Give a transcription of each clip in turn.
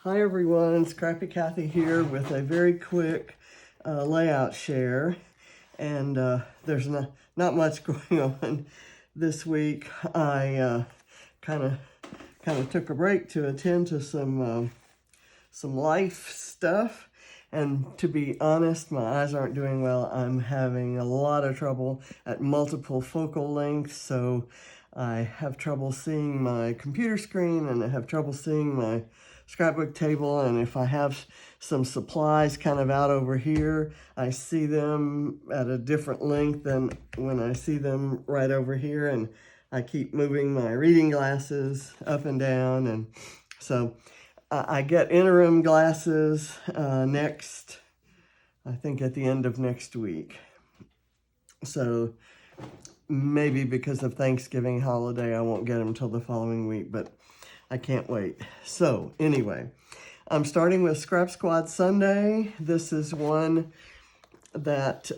Hi everyone, Scrappy Kathy here with a very quick layout share, and there's not much going on this week. I kind of took a break to attend to some life stuff, and to be honest, my eyes aren't doing well. I'm having a lot of trouble at multiple focal lengths, so I have trouble seeing my computer screen and I have trouble seeing my scrapbook table, and if I have some supplies kind of out over here, I see them at a different length than when I see them right over here, and I keep moving my reading glasses up and down, and so I get interim glasses next, I think at the end of next week. So maybe because of Thanksgiving holiday, I won't get them till the following week, but I can't wait. So anyway, I'm starting with Scrap Squad Sunday. This is one that,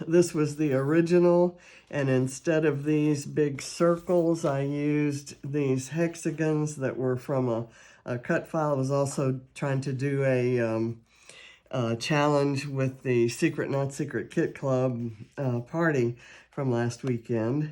this was the original, and instead of these big circles, I used these hexagons that were from a cut file. I was also trying to do a challenge with the Secret Not Secret Kit Club party from last weekend,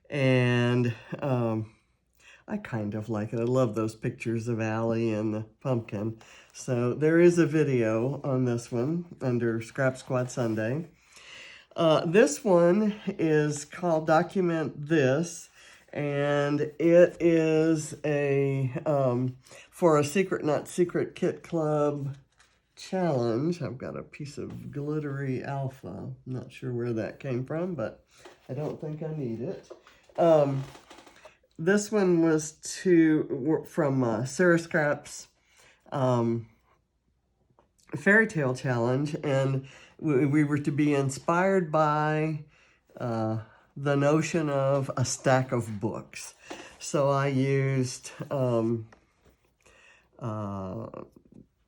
and I kind of like it. I love those pictures of Allie and the pumpkin. So there is a video on this one under Scrap Squad Sunday. This one is called Document This, and it is a for a Secret Not Secret Kit Club challenge. I've got a piece of glittery alpha. I'm not sure where that came from, but I don't think I need it. This one was from Sarah Scrap's fairy tale challenge, and we were to be inspired by the notion of a stack of books. So I used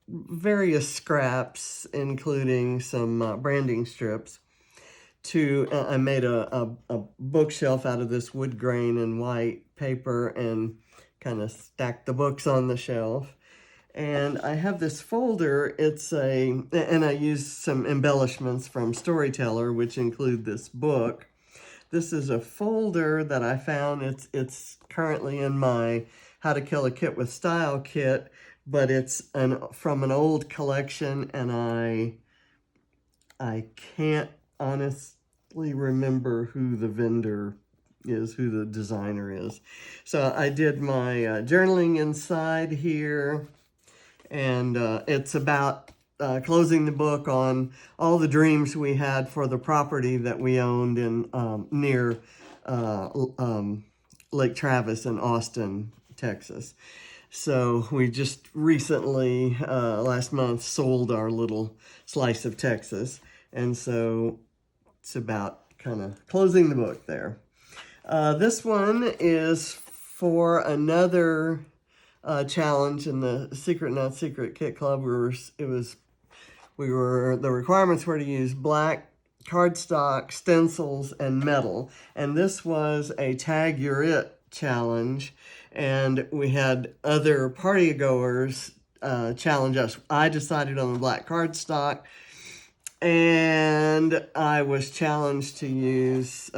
various scraps, including some branding strips. I made a bookshelf out of this wood grain and white paper and kind of stacked the books on the shelf. And I have this folder, and I used some embellishments from Storyteller, which include this book. This is a folder that I found. It's currently in my How to Kill a Kit with Style kit, but it's from an old collection, and I can't honestly remember who the vendor is, who the designer is. So I did my journaling inside here, and it's about closing the book on all the dreams we had for the property that we owned in near Lake Travis in Austin, Texas. So we just recently, last month, sold our little slice of Texas, and so it's about kind of closing the book there. This one is for another challenge in the Secret Not Secret Kit Club. The requirements were to use black cardstock, stencils, and metal. And this was a Tag You're It challenge, and we had other party goers challenge us. I decided on the black cardstock, and I was challenged to use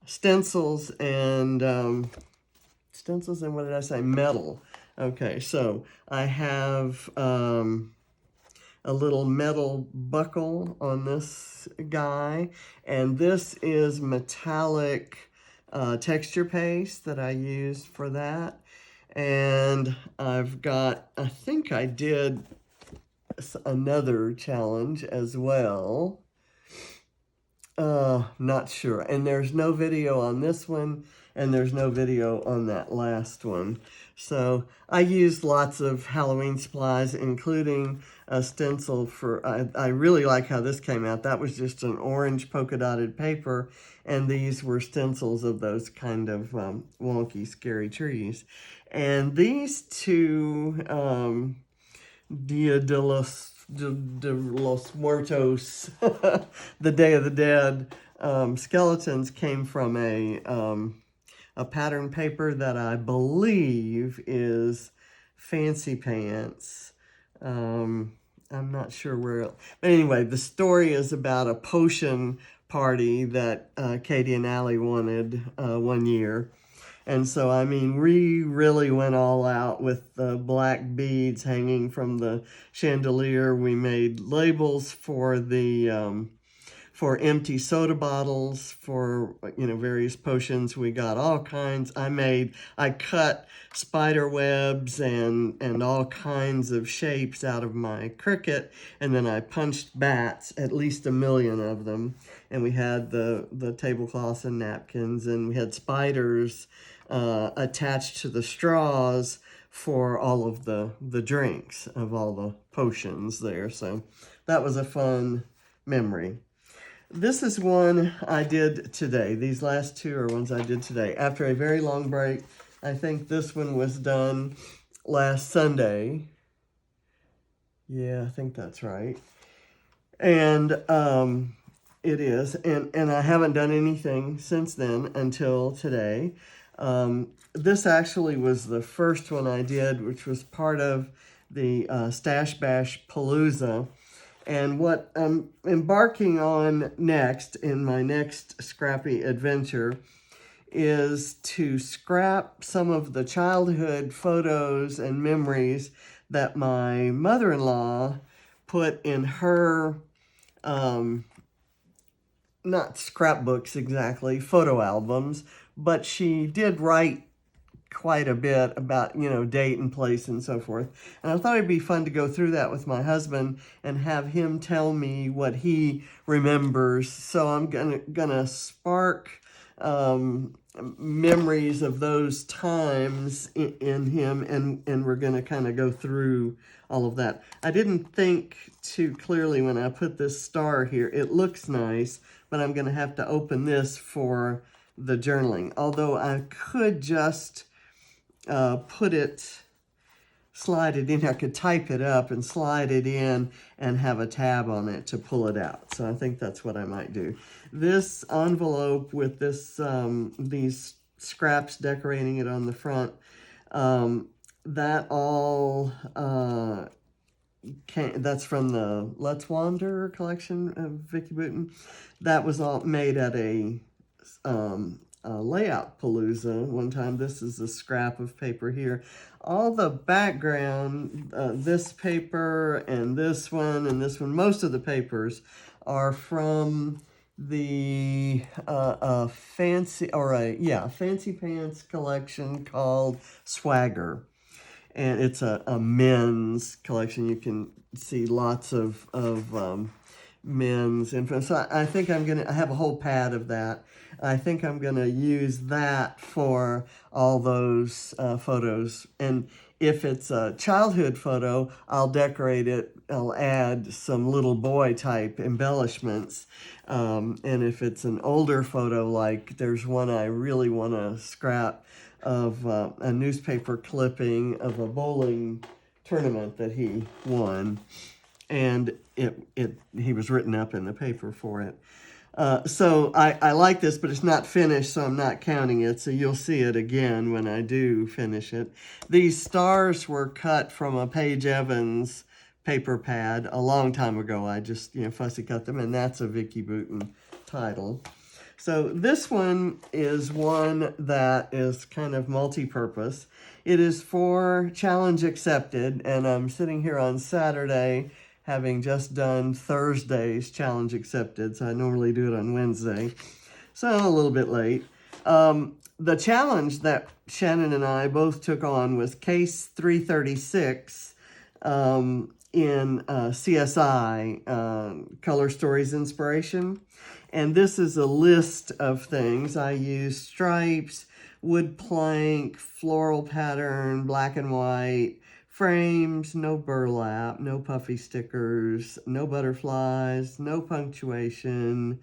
stencils and what did I say? Metal. Okay, so I have a little metal buckle on this guy, and this is metallic texture paste that I used for that. And I've got, I think I did another challenge as well. Not sure. And there's no video on this one, and there's no video on that last one. So I used lots of Halloween supplies, including a stencil for, I really like how this came out. That was just an orange polka dotted paper, and these were stencils of those kind of wonky, scary trees. And these two Dia de los Muertos, the Day of the Dead skeletons came from a pattern paper that I believe is Fancy Pants. I'm not sure where, but anyway, the story is about a potion party that Katie and Allie wanted one year. And so, I mean, we really went all out with the black beads hanging from the chandelier. We made labels for the for empty soda bottles, for, you know, various potions. We got all kinds. I cut spider webs and all kinds of shapes out of my Cricut, and then I punched bats, at least 1,000,000 of them. And we had the tablecloths and napkins, and we had spiders attached to the straws for all of the drinks of all the potions there. So that was a fun memory. This is one I did today. These last two are ones I did today. After a very long break, I think this one was done last Sunday. Yeah, I think that's right. And it is. And I haven't done anything since then until today. This actually was the first one I did, which was part of the Stash Bash Palooza. And what I'm embarking on next, in my next scrappy adventure, is to scrap some of the childhood photos and memories that my mother-in-law put in her, not scrapbooks exactly, photo albums, but she did write quite a bit about, you know, date and place and so forth. And I thought it'd be fun to go through that with my husband and have him tell me what he remembers. So I'm gonna spark memories of those times in him, and we're gonna kind of go through all of that. I didn't think too clearly when I put this star here. It looks nice, but I'm gonna have to open this for the journaling. Although I could just slide it in. I could type it up and slide it in and have a tab on it to pull it out. So I think that's what I might do. This envelope with this these scraps decorating it on the front, that all that's from the Let's Wander collection of Vicki Boutin. That was all made at a layout palooza one time. This is a scrap of paper here. All the background, this paper and this one, most of the papers are from the Fancy Pants collection called Swagger. And it's a men's collection. You can see lots of men's info. So I think I have a whole pad of that. I think I'm gonna use that for all those photos. And if it's a childhood photo, I'll decorate it. I'll add some little boy type embellishments. And if it's an older photo, like there's one I really want to scrap of a newspaper clipping of a bowling tournament that he won, and he was written up in the paper for it. So I like this, but it's not finished, so I'm not counting it. So you'll see it again when I do finish it. These stars were cut from a Paige Evans paper pad a long time ago. I just, fussy cut them, and that's a Vicki Boutin title. So this one is one that is kind of multi-purpose. It is for Challenge Accepted, and I'm sitting here on Saturday having just done Thursday's Challenge Accepted, so I normally do it on Wednesday, so I'm a little bit late. The challenge that Shannon and I both took on was Case 336 in CSI, Color Stories Inspiration. And this is a list of things. I use stripes, wood plank, floral pattern, black and white, frames, no burlap, no puffy stickers, no butterflies, no punctuation,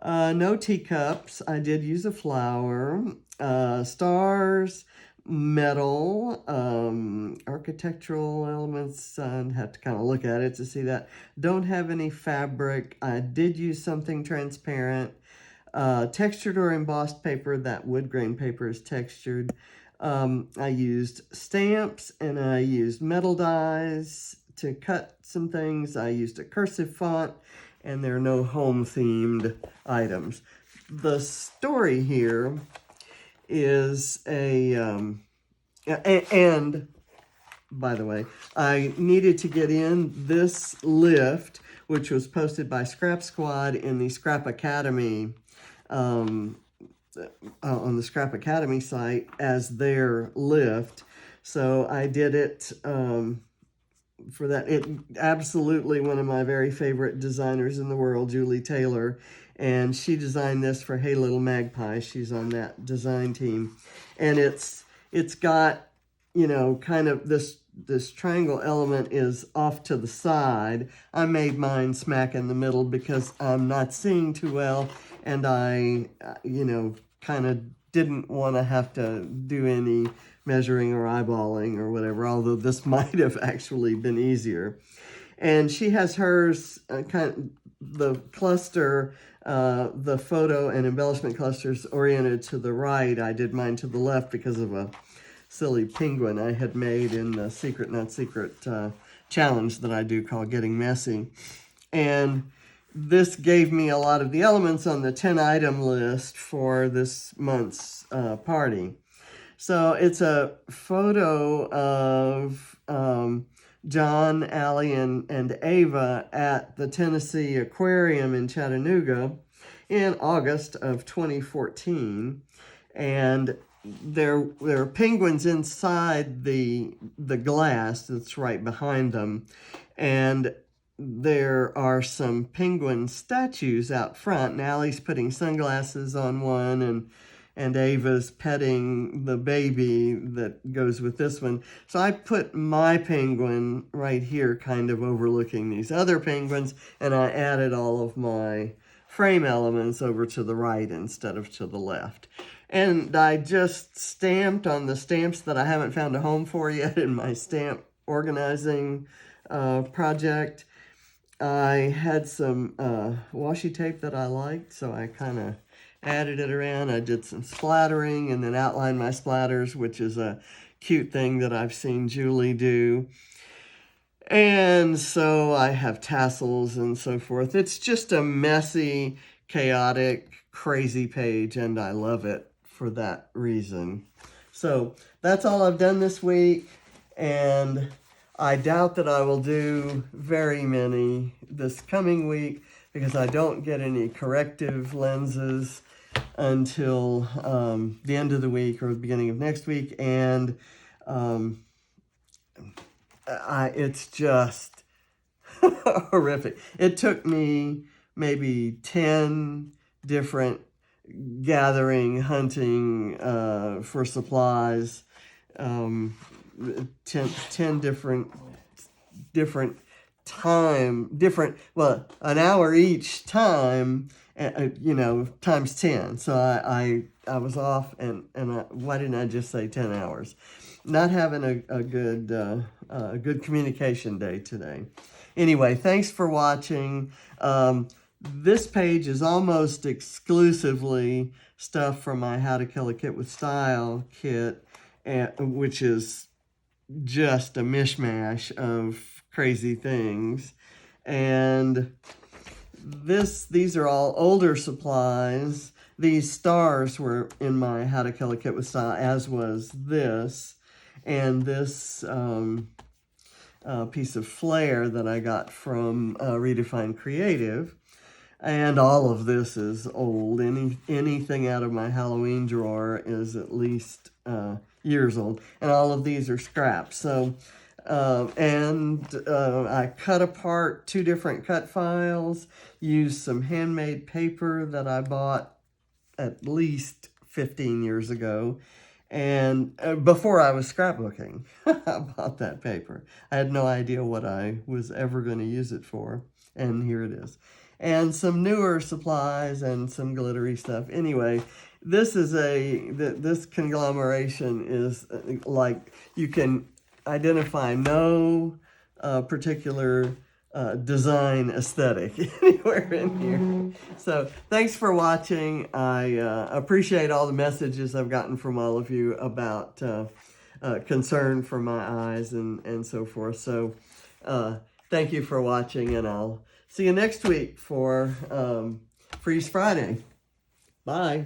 no teacups. I did use a flower, stars, metal, architectural elements. I'd have to kind of look at it to see that. Don't have any fabric. I did use something transparent. Textured or embossed paper. That wood grain paper is textured. I used stamps and I used metal dies to cut some things. I used a cursive font, and there are no home-themed items. The story here is and by the way, I needed to get in this lift, which was posted by Scrap Squad in the Scrap Academy, on the Scrap Academy site as their lift. So I did it for that. It absolutely one of my very favorite designers in the world, Julie Taylor, and she designed this for Hey Little Magpie. She's on that design team, and it's got, you know, kind of this triangle element is off to the side. I made mine smack in the middle because I'm not seeing too well, and I, you know, kind of didn't want to have to do any measuring or eyeballing or whatever, although this might have actually been easier. And she has hers kind of the cluster, the photo and embellishment clusters oriented to the right. I did mine to the left because of a silly penguin I had made in the Secret Not Secret challenge that I do called Getting Messy. And this gave me a lot of the elements on the 10-item list for this month's party. So it's a photo of John, Allie, and Ava at the Tennessee Aquarium in Chattanooga in August of 2014. And there are penguins inside the glass that's right behind them. And there are some penguin statues out front. And Allie's putting sunglasses on one, and Ava's petting the baby that goes with this one. So I put my penguin right here, kind of overlooking these other penguins, and I added all of my frame elements over to the right instead of to the left. And I just stamped on the stamps that I haven't found a home for yet in my stamp organizing project. I had some washi tape that I liked, so I kind of added it around. I did some splattering and then outlined my splatters, which is a cute thing that I've seen Julie do. And so I have tassels and so forth. It's just a messy, chaotic, crazy page, and I love it for that reason. So that's all I've done this week, and I doubt that I will do very many this coming week because I don't get any corrective lenses until the end of the week or the beginning of next week, and it's just horrific. It took me maybe 10 different hunting for supplies, 10 an hour each time, you know, times 10. So I was off, and why didn't I just say 10 hours? Not having a good communication day today. Anyway, thanks for watching. This page is almost exclusively stuff from my How to Kill a Kit with Style kit, which is just a mishmash of crazy things. And these are all older supplies. These stars were in my How to Kill a Kit with Style, as was this. And this piece of flair that I got from Redefined Creative. And all of this is old. Anything out of my Halloween drawer is at least years old. And all of these are scraps. So, I cut apart 2 different cut files, used some handmade paper that I bought at least 15 years ago. And before I was scrapbooking, I bought that paper. I had no idea what I was ever going to use it for. And here it is. And some newer supplies and some glittery stuff. Anyway, this conglomeration is like, you can identify no particular design aesthetic anywhere in here. So thanks for watching. I appreciate all the messages I've gotten from all of you about concern for my eyes and so forth. So thank you for watching, and I'll see you next week for Freeze Friday. Bye.